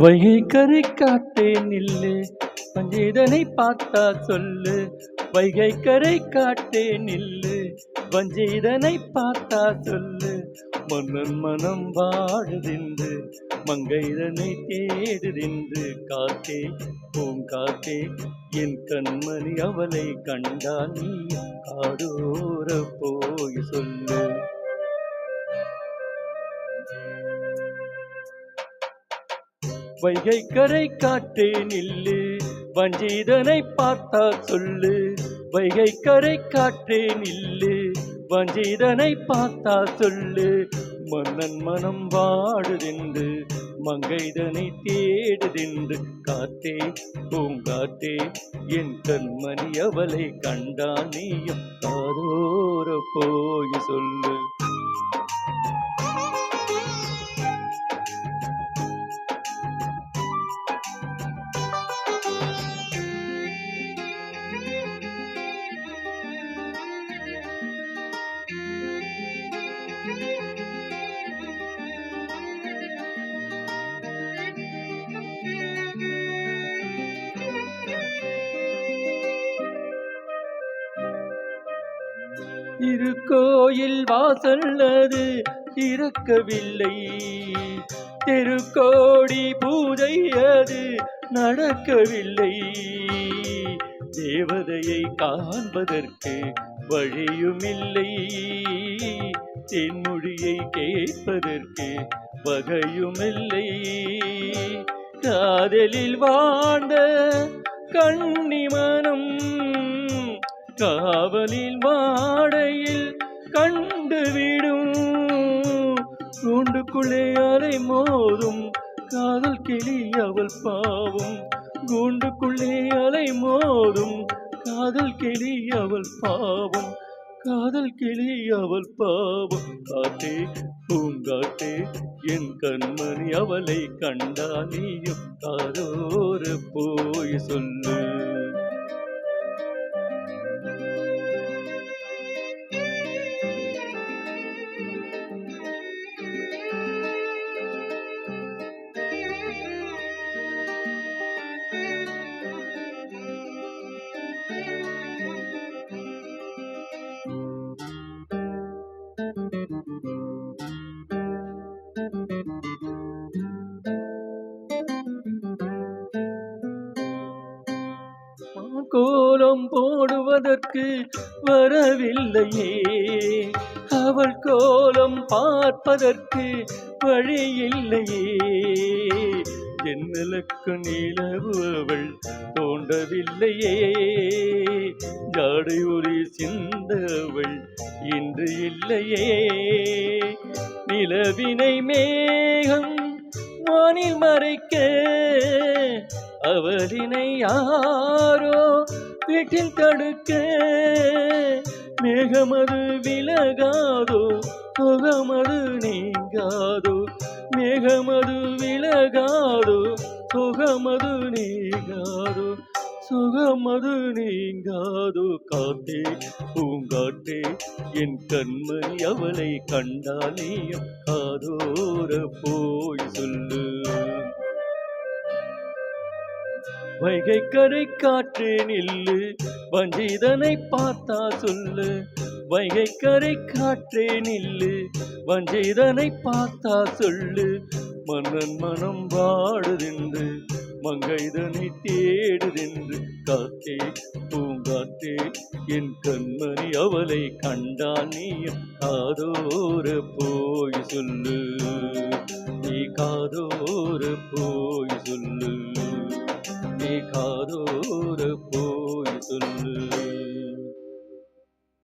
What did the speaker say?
வைகை கரை காட்டே நில்லு, வஞ்சிதனை பார்த்தா சொல்லு. வைகை கரை காட்டே நில்லு, வஞ்சிதனை பார்த்தா சொல்லு. மன்னன் மனம் வாழுதின்று, மங்கைதனை தேடுதின்று. காத்தே பூங்காத்தே, என் கண்மணி அவளை கண்டா நீ காதோர போய் சொல்லு. வைகை கரை காட்டே நில்லு, வஞ்சிதனை பார்த்தா சொல்லு. வைகை கரை காட்டே நில்லு, வஞ்சிதனை பார்த்தா சொல்லு. மன்னன் மனம் வாடுதென்று, மங்கைதனை தேடுதென்று. காத்தே பூங்காத்தே, என் கண்மணி அவளை கண்டா நீயும் காதோர போய் சொல்லு. திருக்கோயில் வாசல் அது திறக்கவில்லை, திருக்கோடி பூஜை அது நடக்கவில்லை. தேவதையை காண்பதற்கு வழியுமில்லை, தென்மொழியை கேட்பதற்கு வகையுமில்லை. காதலில் வாழ்ந்த கன்னிமனம் காவலில் வாடையில் கண்டுவிடும். கூண்டுக்குள்ளே அலை மோதும் காதல் கிளி அவள் பாவம். கூண்டுக்குள்ளே அலை மோதும் காதல் கிளி அவள் பாவம். காதல் கிளி அவள் பாவம். காத்தே பூங்காத்தே, என் கண்மணி அவளை கண்டா நீயும் காதோர போய் சொல்லு. கோலம் போடுவதற்கு வரவில்லையே, அவள் கோலம் பார்ப்பதற்கு வழியில்லையே. ஜன்னலுக்கு நிலவு அவள் தோண்டவில்லையே, ஜாடை ஒளி சிந்தவள் இன்று இல்லையே. நிலவினை மேகம் வானில் மறைக்க, அவளினை யாரோ வீட்டில் தடுக்க. மேகமது விலகாதோ, சுகமது நீங்காதோ. மேகமது விலகாதோ, சுகமது நீங்காதோ. சுகமது நீங்காதோ. காத்தே பூங்காத்தே, என் கண்மணி அவளை கண்டாலேயும் காதோர போய் சொல்லு. வைகை கரை காற்றே நில்லு, வஞ்சிதனை பார்த்தா சொல்லு. வைகை கரை காற்றே நில்லு, வஞ்சிதனை பார்த்தா சொல்லு. மன்னன் மனம் வாடுதென்று, மங்கைதனை தேடுதென்று. காத்தே பூங்காத்தே, என் கண்மணி அவளை கண்டா நீயும் காதோ